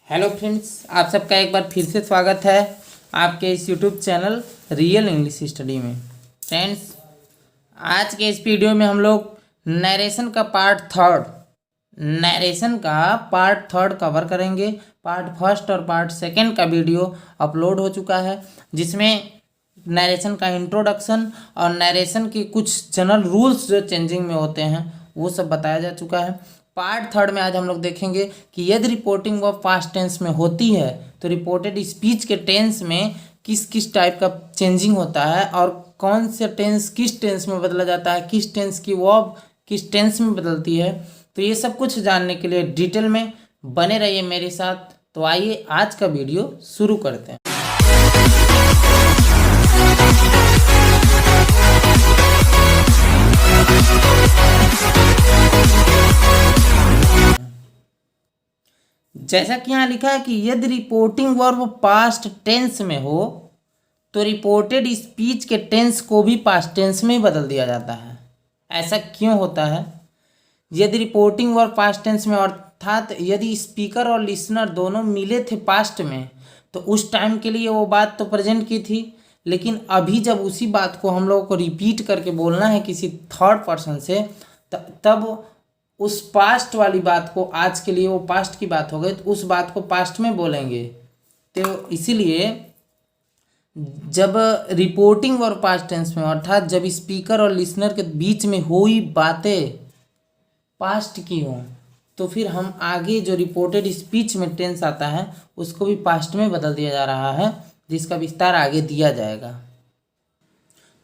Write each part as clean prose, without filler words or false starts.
Hello friends, आप सबका एक बार फिर से स्वागत है आपके इस YouTube channel real English study में। फ्रेंड्स, आज के इस वीडियो में हम लोग नरेशन का पार्ट थर्ड कवर करेंगे। पार्ट फर्स्ट और पार्ट सेकंड का वीडियो अपलोड हो चुका है, जिसमें नरेशन का इंट्रोडक्शन और नरेशन के कुछ जनरल रूल्स जो चेंजिंग में होते हैं वो सब बताया जा चुका है। पार्ट थर्ड में आज हम लोग देखेंगे कि यदि रिपोर्टिंग वर्ब पास्ट टेंस में होती है तो रिपोर्टेड स्पीच के टेंस में किस किस टाइप का चेंजिंग होता है और कौन से टेंस किस टेंस में बदला जाता है, किस टेंस की वर्ब किस टेंस में बदलती है। तो ये सब कुछ जानने के लिए डिटेल में बने रहिए मेरे साथ। तो आइए आज का वीडियो शुरू करते हैं। जैसा कि यहाँ लिखा है कि यदि रिपोर्टिंग वर्ब पास्ट टेंस में हो तो रिपोर्टेड स्पीच के टेंस को भी पास्ट टेंस में ही बदल दिया जाता है। ऐसा क्यों होता है? यदि रिपोर्टिंग वर्ब पास्ट टेंस में अर्थात यदि स्पीकर और लिसनर दोनों मिले थे पास्ट में तो उस टाइम के लिए वो बात तो प्रेजेंट की थी, लेकिन अभी जब उसी बात को हम लोगों को रिपीट करके बोलना है किसी थर्ड पर्सन से तब उस पास्ट वाली बात को, आज के लिए वो पास्ट की बात हो गई तो उस बात को पास्ट में बोलेंगे। तो इसीलिए जब रिपोर्टिंग और पास्ट टेंस में अर्थात जब स्पीकर और लिसनर के बीच में हुई बातें पास्ट की हों तो फिर हम आगे जो रिपोर्टेड स्पीच में टेंस आता है उसको भी पास्ट में बदल दिया जा रहा है, जिसका विस्तार आगे दिया जाएगा।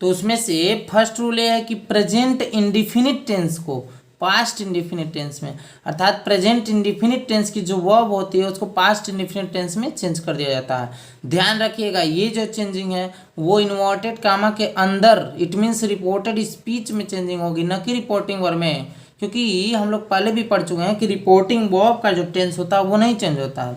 तो उसमें से फर्स्ट रूल ये है कि प्रेजेंट इंडिफिनिट टेंस को पास्ट इंडिफिनिट टेंस में अर्थात प्रेजेंट इंडिफिनिट टेंस की जो वर्ब होती है उसको पास्ट इंडिफिनिट टेंस में चेंज कर दिया जाता है। ध्यान रखिएगा, ये जो चेंजिंग है वो इन्वर्टेड कामा के अंदर, इट मीन्स रिपोर्टेड स्पीच में चेंजिंग होगी, न कि रिपोर्टिंग वर्ब में, क्योंकि हम लोग पहले भी पढ़ चुके हैं कि रिपोर्टिंग वर्ब का जो टेंस होता है वो नहीं चेंज होता है।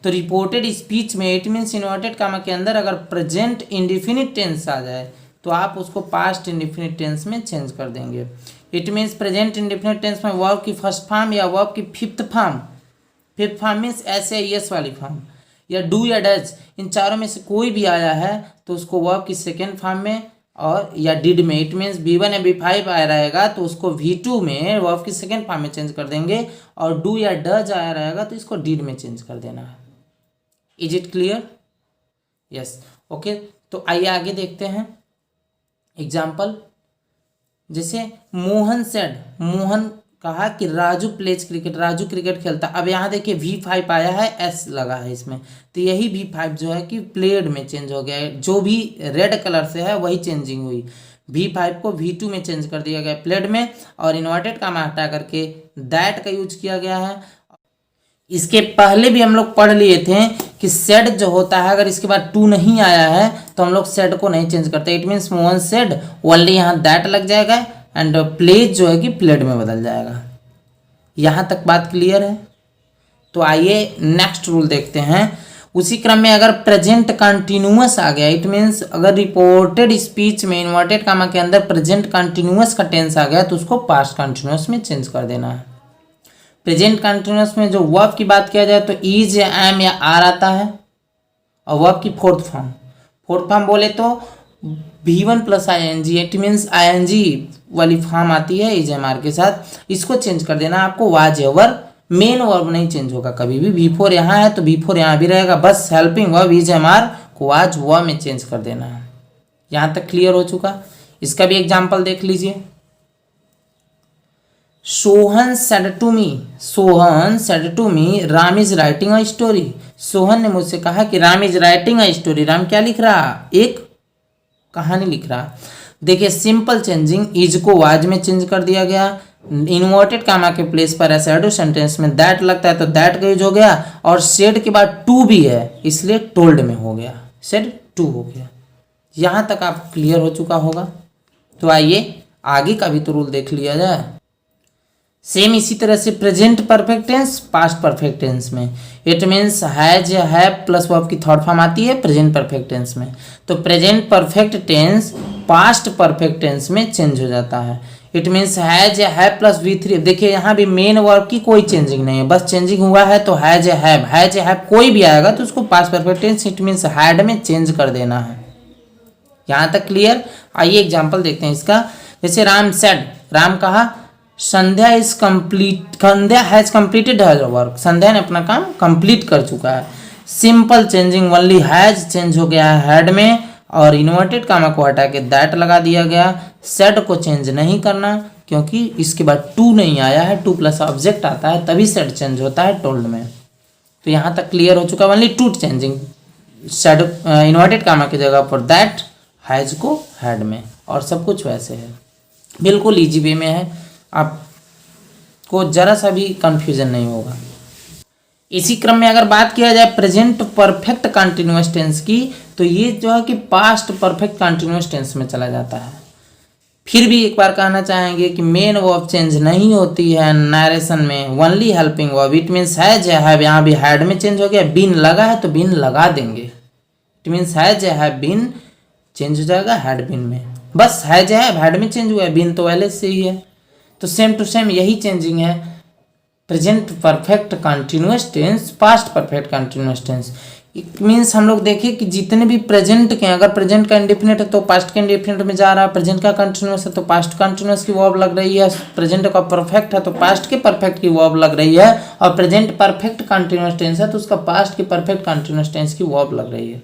तो रिपोर्टेड स्पीच में इट मीन्स इन्वर्टेड कामा के अंदर अगर प्रेजेंट इंडिफिनिट टेंस आ जाए तो आप उसको पास्ट इंडिफिनिट टेंस में चेंज कर देंगे। It means present indefinite tense में वर्ब की फर्स्ट फॉर्म या वर्ब की फिफ्थ फॉर्म मीन्स ऐसे यस वाली फॉर्म या डू या डज, इन चारों में से कोई भी आया है तो उसको वर्ब की सेकेंड फॉर्म में और या डिड में, इट मीन्स B1 या B5 आया रहेगा तो उसको V2 में वर्ब की सेकेंड फॉर्म में चेंज कर देंगे, और डू या डज आया रहेगा तो इसको डिड में चेंज कर देना है। Is it clear? Yes, okay. तो आइए आगे देखते हैं एग्जाम्पल। जैसे मोहन सेड, मोहन कहा कि Raju pledge cricket, Raju cricket खेलता। अब यहाँ देखिए V5 आया है, S लगा है इसमें, तो यही V5 जो है कि प्लेड में चेंज हो गया है, जो भी रेड कलर से है वही चेंजिंग हुई। V5 को V2 में चेंज कर दिया गया प्लेड में, और इन्वर्टेड कामा हटा करके दैट का यूज किया गया है। इसके पहले भी हम लोग पढ़ लिए थे कि सेड जो होता है अगर इसके बाद टू नहीं आया है तो हम लोग सेड को नहीं चेंज करते। It means Mohan said, only यहाँ दैट लग जाएगा एंड प्लेज जो है कि प्लेड में बदल जाएगा। यहाँ तक बात क्लियर है? तो आइए नेक्स्ट रूल देखते हैं। उसी क्रम में अगर प्रेजेंट कंटिन्यूअस आ गया, इट मीन्स अगर रिपोर्टेड स्पीच में इन्वर्टेड कामा के अंदर प्रेजेंट कंटिन्यूअस का टेंस आ गया तो उसको पास्ट कंटिन्यूअस में चेंज कर देना है। प्रेजेंट कंटिन्यूअस में जो वर्ब की बात किया जाए तो इज या एम या आर आता है, और वर्ब की फोर्थ फॉर्म बोले तो V1 plus ING, it means ING वाली फॉर्म आती है इज एम आर के साथ, इसको चेंज कर देना आपको। वाज एवर, मेन वर्ब नहीं चेंज होगा कभी भी। V4 यहाँ है तो V4 यहाँ भी रहेगा, बस helping verb is am are को वाज वर्ब में चेंज कर देना है। यहाँ तक क्लियर हो चुका? इसका भी एग्जाम्पल देख लीजिए। Sohan said to me Ram is writing a story. Sohan ने मुझसे कहा कि Ram is writing a story. Ram क्या लिख रहा? एक कहानी लिख रहा। देखिए सिंपल चेंजिंग, इज को वाज में चेंज कर दिया गया, इन्वर्टेड कामा के प्लेस पर ऐसे सेंटेंस में दैट लगता है तो दैट का यूज हो गया, और सेड के बाद टू भी है इसलिए टोल्ड में हो गया, सेड टू हो गया। यहाँ तक आप क्लियर हो चुका होगा। तो आइए आगे का भी तो रूल देख लिया जाए। सेम इसी तरह से present perfect tense past perfect tense में, इट मीन्स हैज या हैव प्लस वर्ब की थर्ड फॉर्म आती है प्रेजेंट परफेक्ट टेंस में, तो present perfect tense past perfect tense में चेंज हो जाता है। इट मीन्स हैज या हैव प्लस V3। देखिए यहाँ भी मेन वर्ब की कोई चेंजिंग नहीं है, बस चेंजिंग हुआ है तो हैज या हैव कोई भी आएगा तो उसको past perfect tense it means had में चेंज कर देना है। यहाँ तक क्लियर। आइए एग्जाम्पल देखते हैं इसका। जैसे राम सेड, राम कहा Sandhya is complete, Sandhya has completed her work, Sandhya ने अपना काम कंप्लीट कर चुका है। Simple changing only has change हो गया है हैड में, और इन्वर्टेड कामा को हटा के दैट लगा दिया गया। सेड को चेंज नहीं करना क्योंकि इसके बाद टू नहीं आया है, टू प्लस ऑब्जेक्ट आता है तभी सेड चेंज होता है टोल्ड में। तो यहाँ तक क्लियर हो चुका। Only two changing, said inverted comma की जगह पर दैट, हैज को हैड में, और सब कुछ वैसे है, बिल्कुल इजी वे में है, आपको जरा सा भी कंफ्यूजन नहीं होगा। इसी क्रम में अगर बात किया जाए प्रेजेंट परफेक्ट कंटिन्यूअस टेंस की, तो ये जो है कि पास्ट परफेक्ट कंटिन्यूअस टेंस में चला जाता है। फिर भी एक बार कहना चाहेंगे कि मेन वर्ब चेंज नहीं होती है नरेशन में, only helping verb. It means has या हैव, यहाँ भी हैड में चेंज हो गया, बीन लगा है तो बीन लगा देंगे। इट मीन्स हैज या हैव बीन चेंज हो जाएगा हैड बीन में, बस हैज या हैव हैड में चेंज हुआ है, बीन तो पहले से ही है। तो सेम टू सेम यही चेंजिंग है present perfect continuous tense, past perfect continuous tense. It means हम लोग देखिए कि जितने भी प्रेजेंट के, अगर प्रेजेंट का इंडेफिनिट है तो पास्ट के इंडेफिनिट में जा रहा है, प्रेजेंट का कंटिन्यूअस है तो पास्ट कंटिन्यूअस की वर्ब लग रही है, प्रेजेंट का परफेक्ट है तो पास्ट के परफेक्ट की वर्ब लग रही है, और प्रेजेंट परफेक्ट कंटिन्यूअस टेंस है तो उसका पास्ट के परफेक्ट कंटिन्यूअस टेंस की वर्ब लग रही है।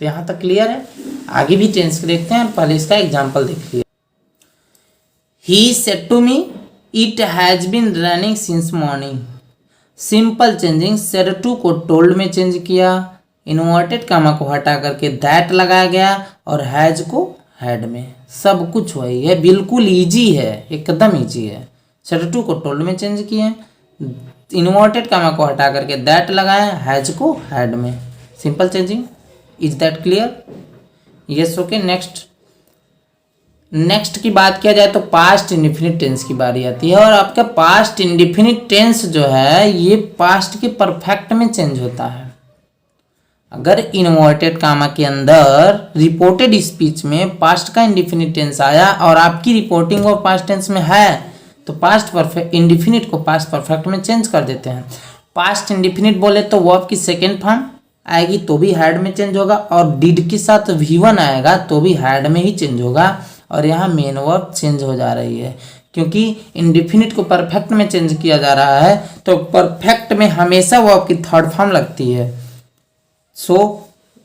तो यहाँ तक क्लियर है। आगे भी टेंस देखते हैं, पहले इसका एग्जाम्पल देख लिया। He said to me it has been running since morning. Simple changing, said to को टोल्ड में चेंज किया, इन्वर्टेड कामा को हटा करके दैट लगाया गया, और हैज को हैड में, सब कुछ वही है, बिल्कुल इजी है, एकदम इजी है। सेड टू को टोल्ड में चेंज किए, इन्वर्टेड कामा को हटा करके दैट लगाया, हैज को हैड में, simple changing. Is that clear? Yes, okay. Next की बात किया जाए तो पास्ट इंडिफिनिट टेंस की बारी आती है, और आपका पास्ट इंडिफिनिट टेंस जो है ये पास्ट के परफेक्ट में चेंज होता है। अगर इन्वर्टेड कामा के अंदर रिपोर्टेड स्पीच में पास्ट का इंडिफिनिट टेंस आया और आपकी रिपोर्टिंग वो पास्ट टेंस में है, तो पास्ट परफेक्ट इंडिफिनिट को पास्ट परफेक्ट में चेंज कर देते हैं। पास्ट इंडिफिनिट बोले तो वर्ब की सेकेंड फॉर्म आएगी तो भी हैड में चेंज होगा, और डिड के साथ V1 आएगा तो भी हैड में ही चेंज होगा, और यहाँ मेन वर्ब चेंज हो जा रही है क्योंकि इंडिफिनिट को परफेक्ट में चेंज किया जा रहा है, तो परफेक्ट में हमेशा वर्ब की थर्ड फॉर्म लगती है, सो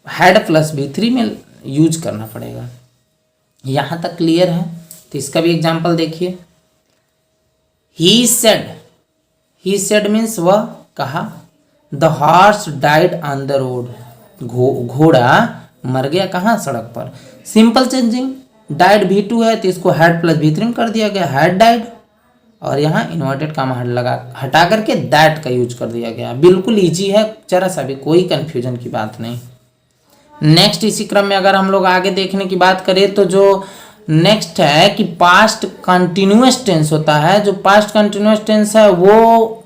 हैड प्लस V3 में यूज करना पड़ेगा। यहाँ तक क्लियर है। तो इसका भी एग्जाम्पल देखिए। ही सेड मीन्स वह कहा, the horse died on the road, घोड़ा मर गया कहाँ, सड़क पर। सिंपल चेंजिंग, डाइड V2 है तो इसको हैड प्लस V3 में कर दिया गया, हैड डाइड, और यहाँ इन्वर्टेड कामा हटा करके दैट का यूज कर दिया गया। बिल्कुल इजी है, जरा सा भी कोई कंफ्यूजन की बात नहीं। नेक्स्ट इसी क्रम में अगर हम लोग आगे देखने की बात करें तो जो नेक्स्ट है कि पास्ट कंटिन्यूअस टेंस होता है। जो पास्ट कंटिन्यूअस टेंस है वो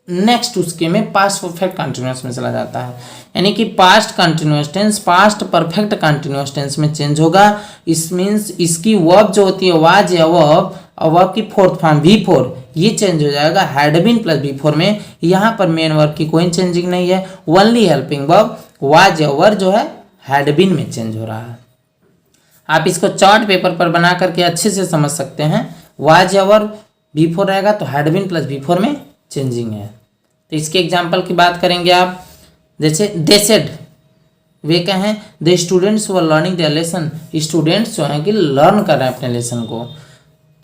नेक्स्ट उसके में पास्ट परफेक्ट कंटिन्यूअस में चला जाता है, यानी कि past continuous tense past perfect continuous tense में चेंज होगा। इस मीन्स इसकी वर्ब जो होती है वाज या वर्ब, और वर्ब की फोर्थ फॉर्म V4 ये चेंज हो जाएगा हैड बीन प्लस V4 में। यहाँ पर मेन वर्ब की कोई चेंजिंग नहीं है, ओनली हेल्पिंग वर्ब वाज या वर जो है हैड बीन में चेंज हो रहा है। आप इसको चार्ट पेपर पर बना करके अच्छे से समझ सकते हैं। वाज या वर V4 रहेगा तो हैड बीन प्लस V4 में चेंजिंग है। तो इसके एग्जाम्पल की बात करेंगे आप, जैसे दे सेड, वे कहें the students were learning there lesson, students जो हैं कि लर्न कर रहे हैं अपने लेसन को।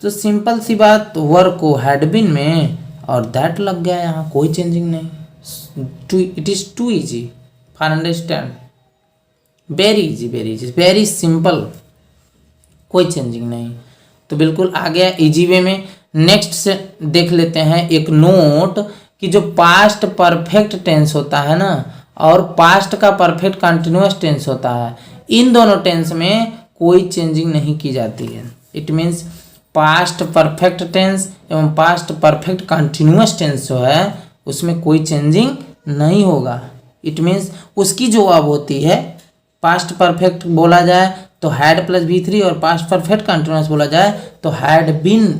तो सिंपल सी बात, वर को हैड बीन में और दैट लग गया, यहाँ कोई चेंजिंग नहीं। It is too easy for understand, very easy, very simple, कोई चेंजिंग नहीं। तो बिल्कुल आ गया इजी वे में। नेक्स्ट से देख लेते हैं एक नोट कि जो पास्ट परफेक्ट टेंस होता है ना और पास्ट का परफेक्ट कंटिन्यूअस टेंस होता है, इन दोनों टेंस में कोई चेंजिंग नहीं की जाती है। It means past perfect tense एवं पास्ट परफेक्ट कंटिन्यूअस टेंस जो है उसमें कोई चेंजिंग नहीं होगा। इट मीन्स उसकी जो अब होती है, पास्ट परफेक्ट बोला जाए तो हैड प्लस V3 और पास्ट परफेक्ट कंटिन्यूअस बोला जाए तो हैड बीन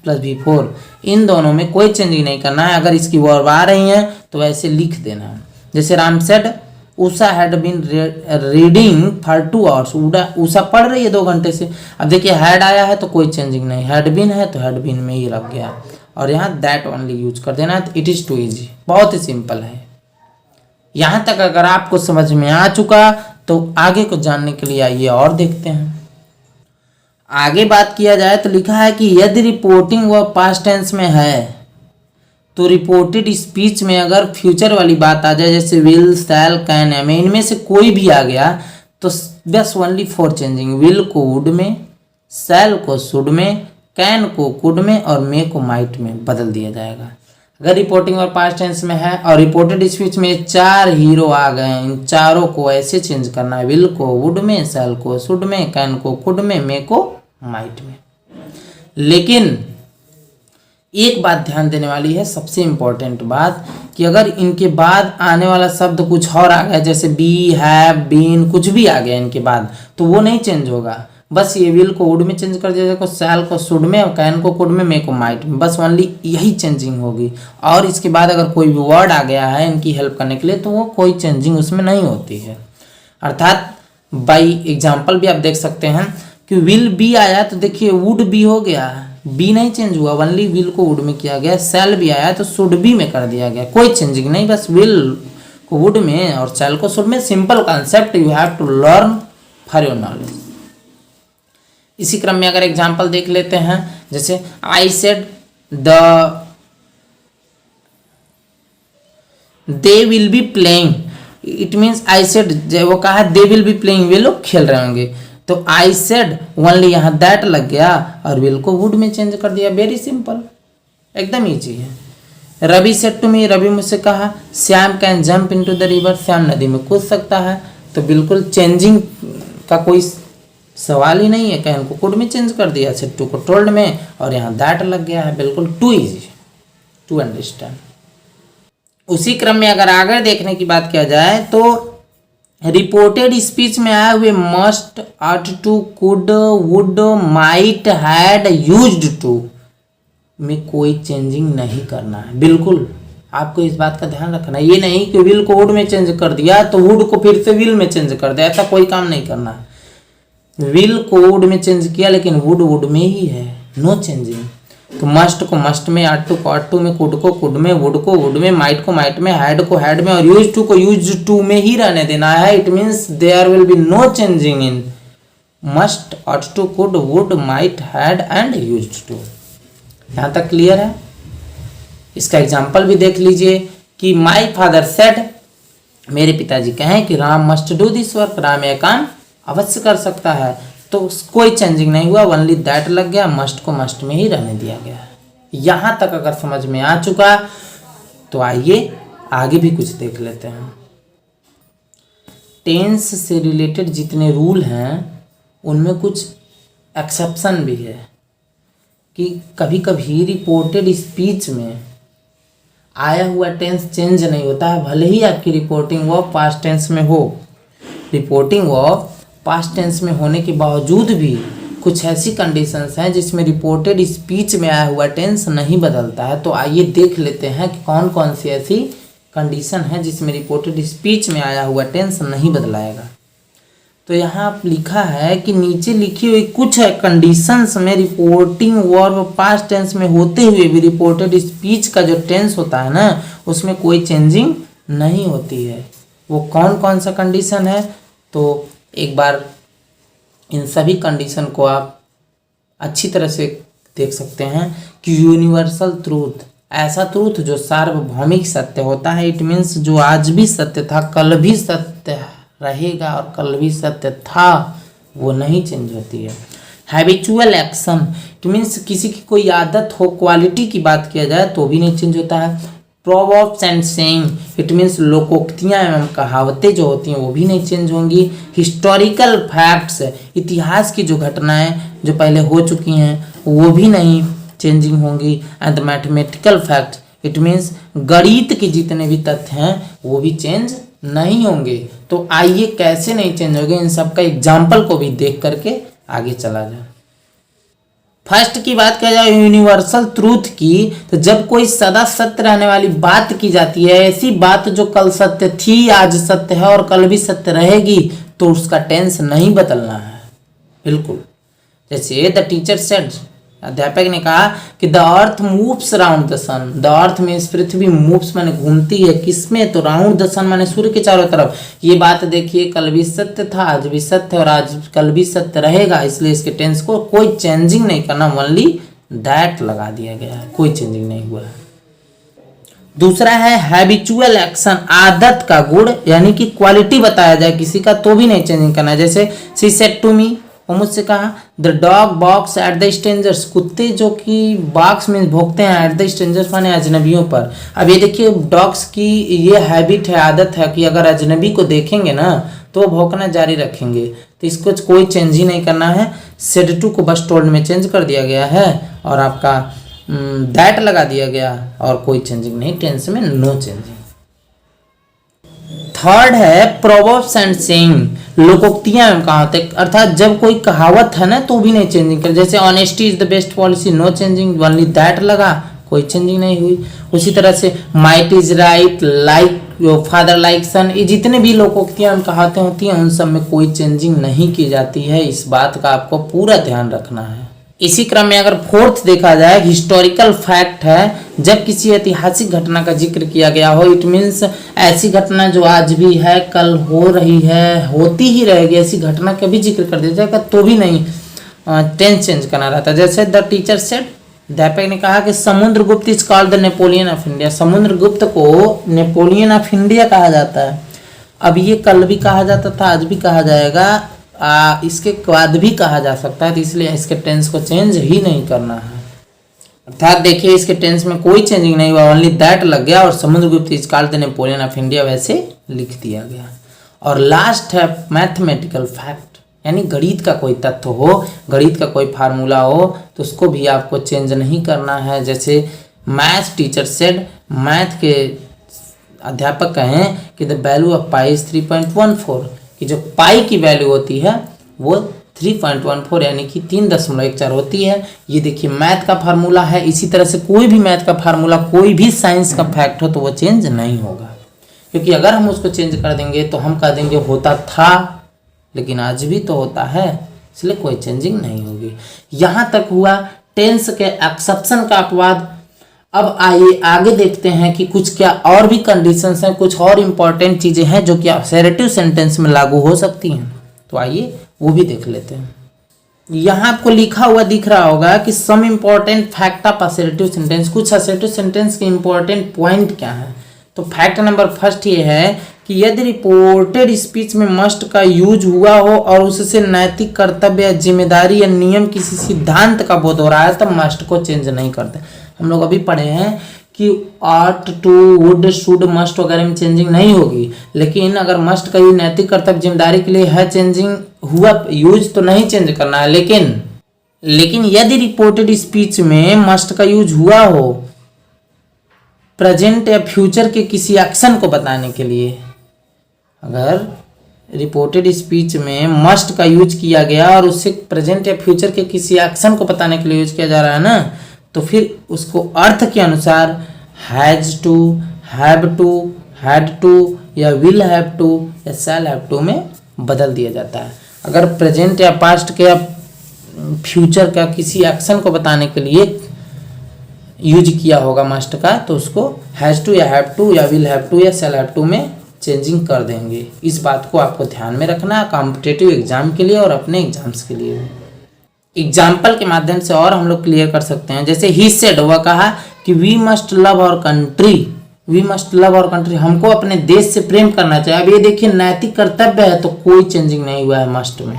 प्लस V4, इन दोनों में कोई चेंजिंग नहीं करना है। अगर इसकी वर्ब आ रही है तो वैसे लिख देना है। जैसे Ram said Usha had been reading for 2 hours, Usha पढ़ रही है 2 घंटे से। अब देखिए हैड आया है तो कोई चेंजिंग नहीं, हैड बीन है तो हैड बीन में ही लग गया, और यहाँ दैट ओनली यूज कर देना है। इट इज़ टू ईजी, बहुत ही सिंपल है। यहाँ तक अगर आपको समझ में आ चुका तो आगे को जानने के लिए आइए और देखते हैं। आगे बात किया जाए तो लिखा है कि यदि रिपोर्टिंग व पास्ट टेंस में है तो रिपोर्टेड स्पीच में अगर फ्यूचर वाली बात आ जाए, जैसे विल, शैल, कैन, एम, इनमें से कोई भी आ गया तो बस ओनली 4 चेंजिंग। विल को वुड में, शैल को शुड में, कैन को कुड में और मे को माइट में बदल दिया जाएगा। अगर रिपोर्टिंग और पास्ट टेंस में है और रिपोर्टेड स्पीच में 4 हीरो आ गए हैं, इन चारों को ऐसे चेंज करना है। विल को वुड में, शैल को शुड में, कैन को कुड में, मे को माइट में। लेकिन एक बात ध्यान देने वाली है, सबसे इंपॉर्टेंट बात, कि अगर इनके बाद आने वाला शब्द कुछ और आ गया, जैसे बी, हैव, बीन, कुछ भी आ गया इनके बाद, तो वो नहीं चेंज होगा। बस ये विल को वुड में चेंज कर दिया जाएगा, शैल को शुड में, और कैन को कुड में, मे को माइट में, बस ओनली यही चेंजिंग होगी। और इसके बाद अगर कोई भी वर्ड आ गया है इनकी हेल्प करने के लिए तो वो कोई चेंजिंग उसमें नहीं होती है। अर्थात बाई एग्जाम्पल भी आप देख सकते हैं कि विल बी आया तो देखिए वुड बी हो गया, बी नहीं चेंज हुआ, ओनली विल को वुड में किया गया। शैल भी आया तो शुड बी में कर दिया गया, कोई चेंजिंग नहीं, बस विल को वुड में और शैल को शुड में। Simple concept, you have to learn for your knowledge. इसी क्रम में अगर एग्जाम्पल देख लेते हैं, जैसे I said they will be playing, it means I said, वो कहा दे विल बी प्लेइंग, वे लोग खेल रहे होंगे, तो आई सेड ओनली यहाँ दैट लग गया और विल को वुड में चेंज कर दिया। वेरी सिंपल, एकदम ईजी है। Ravi said to me, Ravi मुझसे कहा Shyam can jump into the river, Shyam नदी में कूद सकता है, तो बिल्कुल चेंजिंग का कोई सवाल ही नहीं है। कैन को कुड में चेंज कर दिया, सेड टू को टोल्ड में, और यहाँ दैट लग गया है, बिल्कुल टू ईजी टू अंडरस्टैंड। उसी क्रम में अगर आगे देखने की बात किया जाए तो रिपोर्टेड स्पीच में आए हुए must, ought to, could, would, might, had, used to में कोई चेंजिंग नहीं करना है। बिल्कुल आपको इस बात का ध्यान रखना है, ये नहीं कि विल को वुड में चेंज कर दिया तो वुड को फिर से विल में चेंज कर दिया, ऐसा कोई काम नहीं करना है। विल को वुड में चेंज किया लेकिन वुड वुड में ही है, नो चेंजिंग। तो मस्ट को मस्ट में, ऑट टू को ऑट टू में, कुड को कुड में, वुड को वुड में, माइट को माइट में, हैड को हैड में और यूज टू को यूज टू में ही रहने देना है। It means there will be no changing in must, ought to, could, would, might, had and use to. यहाँ तक क्लियर है? इसका एग्जाम्पल भी देख लीजिए कि माई फादर सेड, मेरे पिताजी कहें कि Ram must do this work, Ram यह काम अवश्य कर सकता है, तो कोई चेंजिंग नहीं हुआ, ओनली दैट लग गया, मस्ट को मस्ट में ही रहने दिया गया। यहाँ तक अगर समझ में आ चुका तो आइए आगे भी कुछ देख लेते हैं। टेंस से रिलेटेड जितने रूल हैं उनमें कुछ एक्सेप्शन भी है कि कभी कभी रिपोर्टेड स्पीच में आया हुआ टेंस चेंज नहीं होता है, भले ही आपकी रिपोर्टिंग वर्ब पास्ट टेंस में हो। रिपोर्टिंग वर्ब पास्ट टेंस में होने के बावजूद भी कुछ ऐसी कंडीशंस हैं जिसमें रिपोर्टेड स्पीच में आया हुआ टेंस नहीं बदलता है। तो आइए देख लेते हैं कि कौन कौन सी ऐसी कंडीशन है जिसमें रिपोर्टेड स्पीच में आया हुआ टेंस नहीं बदलाएगा। तो यहाँ लिखा है कि नीचे लिखी हुई कुछ कंडीशंस में रिपोर्टिंग वर्ब पास्ट टेंस में होते हुए भी रिपोर्टेड स्पीच का जो टेंस होता है ना उसमें कोई चेंजिंग नहीं होती है। वो कौन कौन सा कंडीशन है, तो एक बार इन सभी कंडीशन को आप अच्छी तरह से देख सकते हैं कि यूनिवर्सल ट्रूथ, ऐसा ट्रूथ जो सार्वभौमिक सत्य होता है। इट मीन्स जो आज भी सत्य था, कल भी सत्य रहेगा और कल भी सत्य था, वो नहीं चेंज होती है। हैबिचुअल एक्शन, इट मीन्स किसी की कोई आदत हो, क्वालिटी की बात किया जाए तो भी नहीं चेंज होता है। Proverbs and saying, it means लोकोक्तियाँ एवं कहावतें जो होती हैं वो भी नहीं चेंज होंगी। हिस्टोरिकल फैक्ट्स, इतिहास की जो घटनाएं जो पहले हो चुकी हैं वो भी नहीं चेंजिंग होंगी। And mathematical fact, it means गणित के जितने भी तथ्य हैं वो भी चेंज नहीं होंगे। तो आइए कैसे नहीं चेंज होंगे इन सब का एग्जाम्पल को भी देख करके आगे चला जाए। फर्स्ट की बात किया जाए यूनिवर्सल ट्रूथ की, तो जब कोई सदा सत्य रहने वाली बात की जाती है, ऐसी बात जो कल सत्य थी, आज सत्य है और कल भी सत्य रहेगी, तो उसका टेंस नहीं बदलना है। बिल्कुल, जैसे द टीचर सेड, अध्यापक ने कहा कि the earth moves round the sun. The earth means पृथ्वी, मूव्स माने घूमती है, किसमें, तो राउंड द सन माने सूर्य के चारों तरफ। ये बात देखिए, कल भी सत्य था, आज भी सत्य और आज कल भी सत्य रहेगा, इसलिए इसके टेंस को कोई चेंजिंग नहीं करना, ओनली दैट लगा दिया गया है, कोई चेंजिंग नहीं हुआ है। दूसरा है हैबिचुअल एक्शन, आदत का गुण, यानी कि क्वालिटी बताया जाए किसी का तो भी नहीं चेंजिंग करना है। जैसे शी सेड टू मी, वो मुझसे कहा, the dog box at the strangers, कुत्ते जो कि बॉक्स में भौंकते हैं, एट द स्ट्रेंजर्स माने अजनबियों पर। अब ये देखिए, डॉग्स की ये हैबिट है, आदत है कि अगर अजनबी को देखेंगे ना तो वो भौंकना जारी रखेंगे, तो इसको कोई चेंज ही नहीं करना है। सेड टू को बस टोल्ड में चेंज कर दिया गया है और आपका दैट लगा दिया गया और कोई चेंजिंग नहीं, टेंस में नो चेंजिंग। थर्ड है प्रोवर्ब्स एंड सेइंग, लोकोक्तियां एवं कहावतें, अर्थात जब कोई कहावत है ना तो भी नहीं चेंजिंग कर, जैसे honesty is the best policy, no changing, only that लगा, कोई चेंजिंग नहीं हुई। उसी तरह से might is right, like father like son, ये जितने भी लोकोक्तियां एवं कहावतें होती हैं उन सब में कोई चेंजिंग नहीं की जाती है, इस बात का आपको पूरा ध्यान रखना है। इसी क्रम में अगर फोर्थ देखा जाए, हिस्टोरिकल फैक्ट है, जब किसी ऐतिहासिक घटना का जिक्र किया गया हो, इट मीन्स ऐसी घटना जो आज भी है, कल हो रही है, होती ही रहेगी, ऐसी घटना का भी जिक्र कर दिया जाएगा तो भी नहीं टेंस चेंज करना रहता। जैसे द टीचर सेड, अध्यापक ने कहा कि Samudragupta is called the Napoleon of India, Samudragupta को नेपोलियन ऑफ इंडिया कहा जाता है। अब ये कल भी कहा जाता था, आज भी कहा जाएगा, इसके बाद भी कहा जा सकता है, तो इसलिए इसके टेंस को चेंज ही नहीं करना है। अर्थात देखिए, इसके टेंस में कोई चेंजिंग नहीं हुआ, ओनली दैट लग गया और Samudragupta is called the Napoleon of India वैसे लिख दिया गया। और लास्ट है मैथमेटिकल फैक्ट, यानी गणित का कोई तथ्य हो, गणित का कोई फार्मूला हो, तो उसको भी आपको चेंज नहीं करना है। जैसे मैथ टीचर सेड, मैथ के अध्यापक कहें कि the value of pi is 3.14, कि जो पाई की वैल्यू होती है वो 3.14 यानी कि 3.14 होती है। ये देखिए मैथ का फार्मूला है। इसी तरह से कोई भी मैथ का फार्मूला, कोई भी साइंस का फैक्ट हो तो वो चेंज नहीं होगा, क्योंकि अगर हम उसको चेंज कर देंगे तो हम कह देंगे होता था लेकिन आज भी तो होता है, इसलिए कोई चेंजिंग नहीं होगी। यहाँ तक हुआ टेंस के एक्सेप्शन का अपवाद। अब आइए आगे देखते हैं कि कुछ क्या और भी कंडीशंस हैं, कुछ और इंपॉर्टेंट चीजें हैं जो कि असर्टिव सेंटेंस में लागू हो सकती हैं, तो आइए वो भी देख लेते हैं। यहाँ आपको लिखा हुआ दिख रहा होगा कि some important fact of assertive sentence, कुछ असर्टिव सेंटेंस के इंपॉर्टेंट पॉइंट क्या है। तो फैक्ट नंबर फर्स्ट ये है कि यदि रिपोर्टेड स्पीच में मस्ट का यूज हुआ हो और उससे नैतिक कर्तव्य या जिम्मेदारी या नियम किसी सिद्धांत का बोध हो रहा है तो मस्ट को चेंज नहीं करते। हम लोग अभी पढ़े हैं कि ought to would should must वगैरह में चेंजिंग नहीं होगी, लेकिन अगर मस्ट का यूज नैतिक कर्तव्य जिम्मेदारी के लिए है, चेंजिंग हुआ यूज तो नहीं चेंज करना है। लेकिन यदि रिपोर्टेड स्पीच में मस्ट का यूज हुआ हो प्रेजेंट या फ्यूचर के किसी एक्शन को बताने के लिए, अगर रिपोर्टेड स्पीच में मस्ट का यूज किया गया और उससे प्रेजेंट या फ्यूचर के किसी एक्शन को बताने के लिए यूज किया जा रहा है ना, तो फिर उसको अर्थ के अनुसार has to, have to, had to या विल हैव टू या शैल हैव टू में बदल दिया जाता है। अगर प्रेजेंट या पास्ट के या फ्यूचर का किसी एक्शन को बताने के लिए यूज किया होगा मस्ट का, तो उसको हैज टू या हैव टू या विल हैव टू या शैल हैव टू में चेंजिंग कर देंगे। इस बात को आपको ध्यान में रखना है कॉम्पिटिटिव एग्जाम के लिए और अपने एग्जाम्स के लिए। एग्जाम्पल के माध्यम से और हम लोग क्लियर कर सकते हैं। जैसे ही सेड, वह कहा कि we must love our country, we must love our country, हमको अपने देश से प्रेम करना चाहिए। अब ये देखिए नैतिक कर्तव्य है तो कोई चेंजिंग नहीं हुआ है मस्ट में,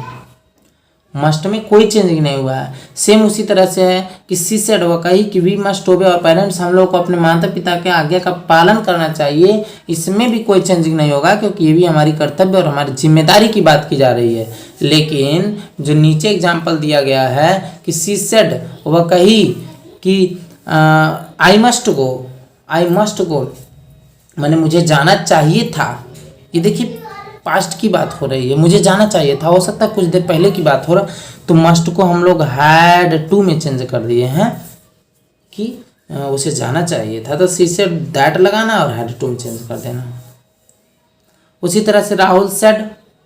मस्ट में कोई चेंजिंग नहीं हुआ है। सेम उसी तरह से है कि सी सेड, वह कही कि we must obey our parents, हम लोग को अपने माता पिता के आज्ञा का पालन करना चाहिए, इसमें भी कोई चेंजिंग नहीं होगा क्योंकि ये भी हमारी कर्तव्य और हमारी जिम्मेदारी की बात की जा रही है। लेकिन जो नीचे एग्जाम्पल दिया गया है कि सी सेड, वह कही कि आई मस्ट गो, माने मुझे जाना चाहिए था। ये देखिए पास्ट की बात हो रही है, मुझे जाना चाहिए था, हो सकता है कुछ देर पहले की बात हो रहा, तो मस्ट को हम लोग हैड टू में चेंज कर दिए हैं कि उसे जाना चाहिए था, तो सी सेड दैट लगाना और हैड टू में चेंज कर देना। उसी तरह से राहुल सेड,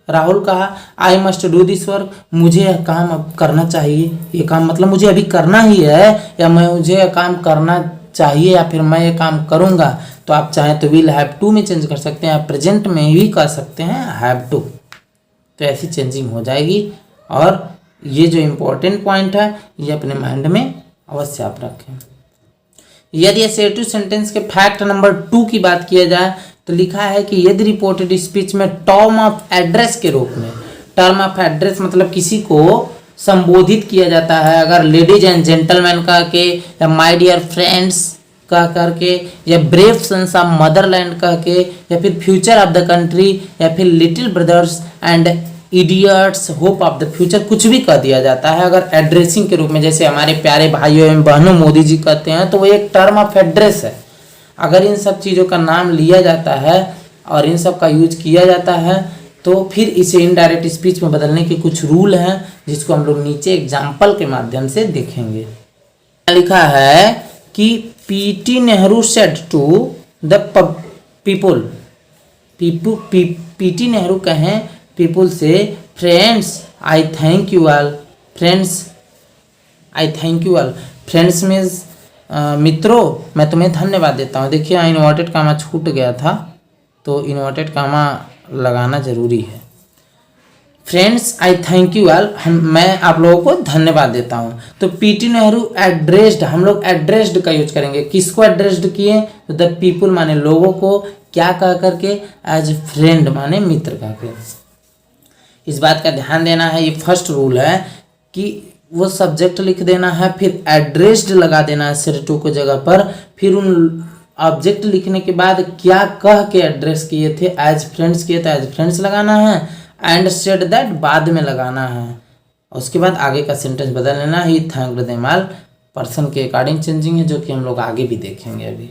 राहुल कहा I must do this work, मुझे यह काम अब करना चाहिए, ये काम मतलब मुझे अभी करना ही है, या मुझे यह काम करना चाहिए, या फिर मैं ये काम करूँगा। तो आप चाहें तो विल हैव टू में चेंज कर सकते हैं, आप प्रेजेंट में भी कर सकते हैं हैव टू, तो ऐसी चेंजिंग हो जाएगी। और ये जो इम्पोर्टेंट पॉइंट है ये अपने माइंड में अवश्य आप रखें। यदि असर्टिव सेंटेंस के फैक्ट नंबर 2 की बात किया जाए तो लिखा है कि यदि रिपोर्टेड स्पीच में टर्म ऑफ एड्रेस के रूप में, टर्म ऑफ एड्रेस मतलब किसी को संबोधित किया जाता है, अगर लेडीज एंड जेंटलमैन कह के, या माय डियर फ्रेंड्स कह करके, या ब्रेव सन्स ऑफ मदरलैंड कह के, या फिर फ्यूचर ऑफ द कंट्री, या फिर little brothers and idiots hope of the future, कुछ भी कह दिया जाता है अगर एड्रेसिंग के रूप में, जैसे हमारे प्यारे भाइयों एवं बहनों मोदी जी कहते हैं, तो वो एक टर्म ऑफ एड्रेस है। अगर इन सब चीज़ों का नाम लिया जाता है और इन सब का यूज किया जाता है तो फिर इसे इनडायरेक्ट स्पीच में बदलने के कुछ रूल हैं, जिसको हम लोग नीचे एग्जाम्पल के माध्यम से देखेंगे। लिखा है कि PT Nehru said to the people, PT Nehru कहें पीपुल से, friends I thank you all, friends I thank you all, friends means मित्रों मैं तुम्हें धन्यवाद देता हूँ। देखिए यहाँ इन्वर्टेड कामा छूट गया था, तो इन्वर्टेड कामा लगाना जरूरी है। Friends I thank you all, मैं आप लोगों को धन्यवाद देता हूँ। तो पीटी नेहरू एड्रेस्ड, हम लोग एड्रेस्ड का यूज करेंगे, किसको एड्रेस्ड किए, तो द पीपुल माने लोगों को, क्या कह करके, एज फ्रेंड माने मित्र कह के। इस बात का ध्यान देना है, ये फर्स्ट रूल है कि वो सब्जेक्ट लिख देना है, फिर एड्रेस्ड लगा देना है सिर टू को जगह पर, फिर उन ऑब्जेक्ट लिखने के बाद क्या कह के एड्रेस किए थे, एज फ्रेंड्स किए थे एज फ्रेंड्स लगाना है, एंड सेड दैट बाद में लगाना है। उसके बाद आगे का सेंटेंस बदल लेना, he thanked them all, person के अकॉर्डिंग चेंजिंग है, जो कि हम लोग आगे भी देखेंगे अभी।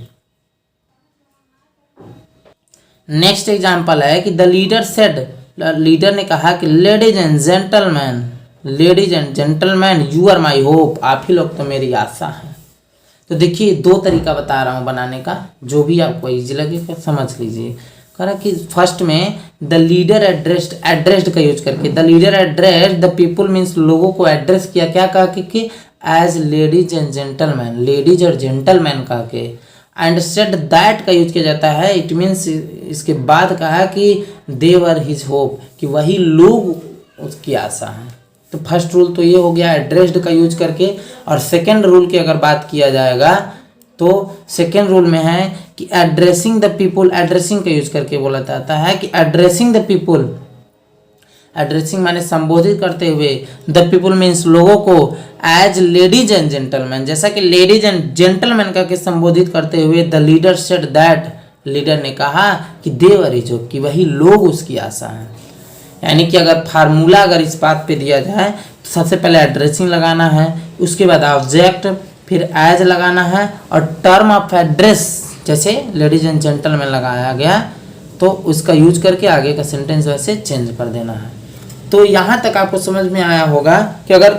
नेक्स्ट एग्जाम्पल है कि द लीडर सेड, लीडर ने कहा कि ladies and gentleman, ladies and gentleman you are my hope, आप ही लोग तो मेरी आशा है। तो देखिए 2 तरीका बता रहा हूँ बनाने का, जो भी आपको इजी लगे समझ लीजिए। कह रहा कि फर्स्ट में द लीडर एड्रेस्ड, एड्रेस्ड का यूज करके, the leader addressed the people means लोगों को एड्रेस किया, क्या कहा कि as ladies and gentleman, ladies और जेंटलमैन कहा के, एंड सेड दैट का यूज किया जाता है, इट मीन्स इसके बाद कहा कि दे वर हिज होप, कि वही लोग उसकी आशा है। तो फर्स्ट रूल तो ये हो गया एड्रेस्ड का यूज करके। और सेकेंड रूल की अगर बात किया जाएगा तो सेकेंड रूल में है कि एड्रेसिंग द पीपुल, एड्रेसिंग का यूज करके बोला जाता है कि एड्रेसिंग द पीपुल, एड्रेसिंग माने संबोधित करते हुए, द पीपुल मीन्स लोगों को, एज लेडीज एंड जेंटलमैन, जैसा कि लेडीज एंड जेंटलमैन का के संबोधित करते हुए the leader said that, leader ने कहा कि दे वर हिज होप, कि वही लोग उसकी आशा है। यानी कि अगर फार्मूला अगर इस बात पे दिया जाए तो सबसे पहले एड्रेसिंग लगाना है, उसके बाद ऑब्जेक्ट, फिर एज लगाना है, और टर्म ऑफ एड्रेस जैसे लेडीज एंड जेंटलमैन लगाया गया तो उसका यूज करके आगे का सेंटेंस वैसे चेंज कर देना है। तो यहाँ तक आपको समझ में आया होगा कि अगर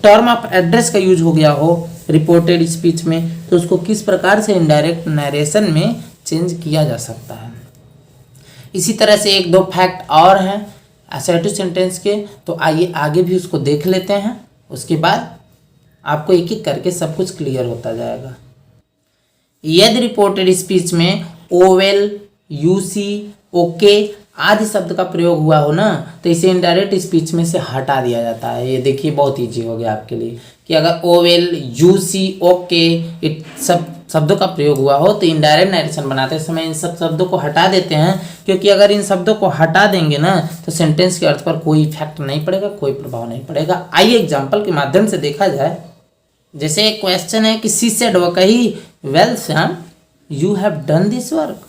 टर्म ऑफ एड्रेस का यूज हो गया हो रिपोर्टेड स्पीच में तो उसको किस प्रकार से इनडायरेक्ट नरेशन में चेंज किया जा सकता है। इसी तरह से 1-2 फैक्ट और हैं असर्टिव सेंटेंस के, तो आइए आगे भी उसको देख लेते हैं, उसके बाद आपको एक एक करके सब कुछ क्लियर होता जाएगा। यदि रिपोर्टेड स्पीच में ओवेल, यूसी, ओके आदि शब्द का प्रयोग हुआ हो ना तो इसे इनडायरेक्ट स्पीच में से हटा दिया जाता है। ये देखिए बहुत ईजी हो गया आपके लिए कि अगर ओवेल, यूसी, ओके इट सब शब्दों का प्रयोग हुआ हो तो इनडायरेक्ट नरेशन बनाते समय इन सब शब्दों को हटा देते हैं, क्योंकि अगर इन शब्दों को हटा देंगे ना तो सेंटेंस के अर्थ पर कोई इफेक्ट नहीं पड़ेगा, कोई प्रभाव नहीं पड़ेगा। आइए एग्जाम्पल के माध्यम से देखा जाए। जैसे एक क्वेश्चन है कि सी सेड, वह कही, well Shyam you have done this work,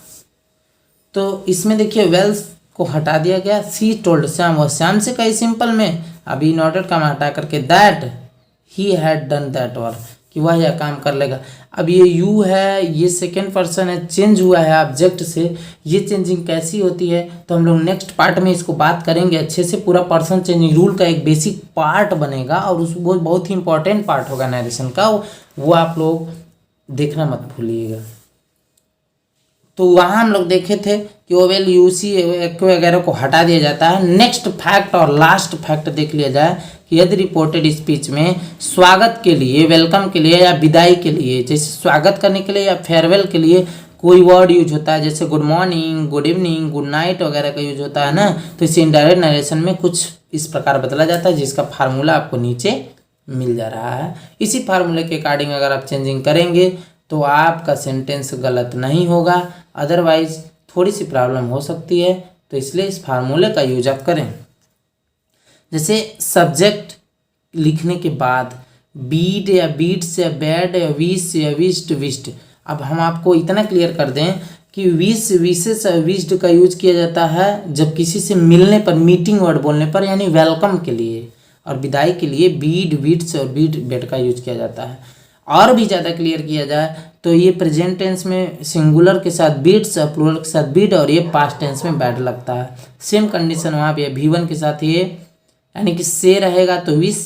तो इसमें देखिए वेल्स को हटा दिया गया, सी टोल्ड श्याम, वह श्याम से कही सिंपल में, अभी नोटेड का हटा करके that he had done that work, कि वह यह काम कर लेगा। अब ये यू है, ये सेकेंड पर्सन है, चेंज हुआ है ऑब्जेक्ट से, ये चेंजिंग कैसी होती है तो हम लोग नेक्स्ट पार्ट में इसको बात करेंगे अच्छे से। पूरा पर्सन चेंजिंग रूल का एक बेसिक पार्ट बनेगा और उस वो बहुत ही इंपॉर्टेंट पार्ट होगा नरेशन का, वो आप लोग देखना मत भूलिएगा। तो वहाँ हम लोग देखे थे कि ओवेल यूसी वगैरह को हटा दिया जाता है। नेक्स्ट फैक्ट और लास्ट फैक्ट देख लिया जाए कि यदि रिपोर्टेड स्पीच में स्वागत के लिए, वेलकम के लिए या विदाई के लिए, जैसे स्वागत करने के लिए या फेयरवेल के लिए कोई वर्ड यूज होता है, जैसे good morning, good evening, good night वगैरह का यूज होता है ना, तो इसे इनडायरेक्ट नरेशन में कुछ इस प्रकार बदला जाता है, जिसका फार्मूला आपको नीचे मिल जा रहा है। इसी फार्मूले के अकॉर्डिंग अगर आप चेंजिंग करेंगे तो आपका सेंटेंस गलत नहीं होगा, अदरवाइज थोड़ी सी प्रॉब्लम हो सकती है। तो इसलिए इस फार्मूले का यूज आप करें। जैसे सब्जेक्ट लिखने के बाद बीड या बीट्स या बैड या विश या विश्ड विश्ड, अब हम आपको इतना क्लियर कर दें कि विश, विशेस और विश्ड का यूज किया जाता है जब किसी से मिलने पर, मीटिंग वर्ड बोलने पर, यानी वेलकम के लिए, और विदाई के लिए बीड, बीट्स और बीड बेड का यूज किया जाता है। और भी ज़्यादा क्लियर किया जाए तो ये प्रेजेंट टेंस में सिंगुलर के साथ बीट्स और प्लूरल के साथ बीड, और ये पास्ट टेंस में बैड लगता है। सेम कंडीशन वहाँ पे V1 के साथ ये, यानी कि से रहेगा तो विश,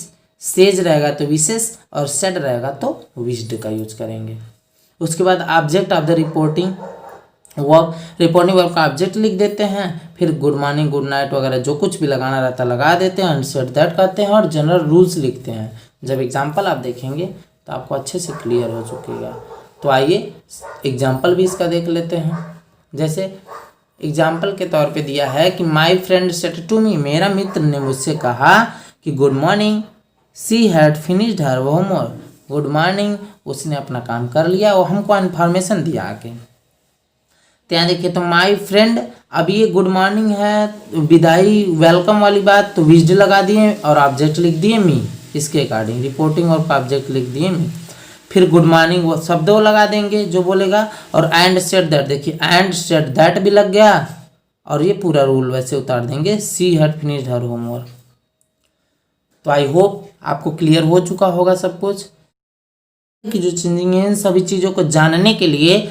सेज रहेगा तो विशेष, और सेड रहेगा तो विश्ड का यूज करेंगे। उसके बाद object of the reporting verb, reporting verb का ऑब्जेक्ट लिख देते हैं, फिर गुड मॉर्निंग, गुड नाइट वगैरह जो कुछ भी लगाना रहता है लगा देते हैं, सेड दैट कहते हैं, और जनरल रूल्स लिखते हैं। जब एग्जाम्पल आप देखेंगे तो आपको अच्छे से क्लियर हो चुकेगा। तो आइए एग्जाम्पल भी इसका देख लेते हैं। जैसे एग्जाम्पल के तौर पे दिया है कि my friend said to me, मेरा मित्र ने मुझसे कहा कि good morning, she had finished her homework, good morning, उसने अपना काम कर लिया, और हमको इन्फॉर्मेशन दिया आके। तो यहाँ देखिए, तो माई फ्रेंड, अब ये गुड मॉर्निंग है, विदाई वेलकम वाली बात, तो विश्ड लगा दिए और ऑब्जेक्ट लिख दिए मी, इसके अकॉर्डिंग रिपोर्टिंग और ऑब्जेक्ट लिख दिए मी। फिर गुड मॉर्निंग वो शब्द वो लगा देंगे जो बोलेगा, और एंड सेड दैट, देखिए एंड सेड दैट भी लग गया, और ये पूरा रूल वैसे उतार देंगे, सी हैड फिनिश्ड हर होमवर्क। तो आई होप आपको क्लियर हो चुका होगा सब कुछ कि जो चेंजिंग है। इन सभी चीज़ों को जानने के लिए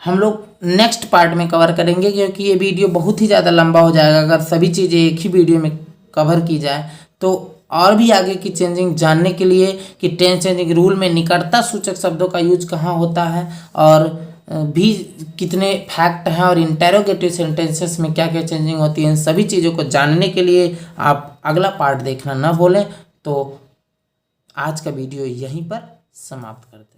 हम लोग नेक्स्ट पार्ट में कवर करेंगे, क्योंकि ये वीडियो बहुत ही ज़्यादा लंबा हो जाएगा अगर सभी चीज़ें एक ही वीडियो में कवर की जाए। तो और भी आगे की चेंजिंग जानने के लिए कि टेंस चेंजिंग रूल में निकटता सूचक शब्दों का यूज कहाँ होता है, और भी कितने फैक्ट हैं, और इंटेरोगेटिव सेंटेंसेस में क्या क्या चेंजिंग होती है, इन सभी चीज़ों को जानने के लिए आप अगला पार्ट देखना ना भूलें। तो आज का वीडियो यहीं पर समाप्त करते हैं।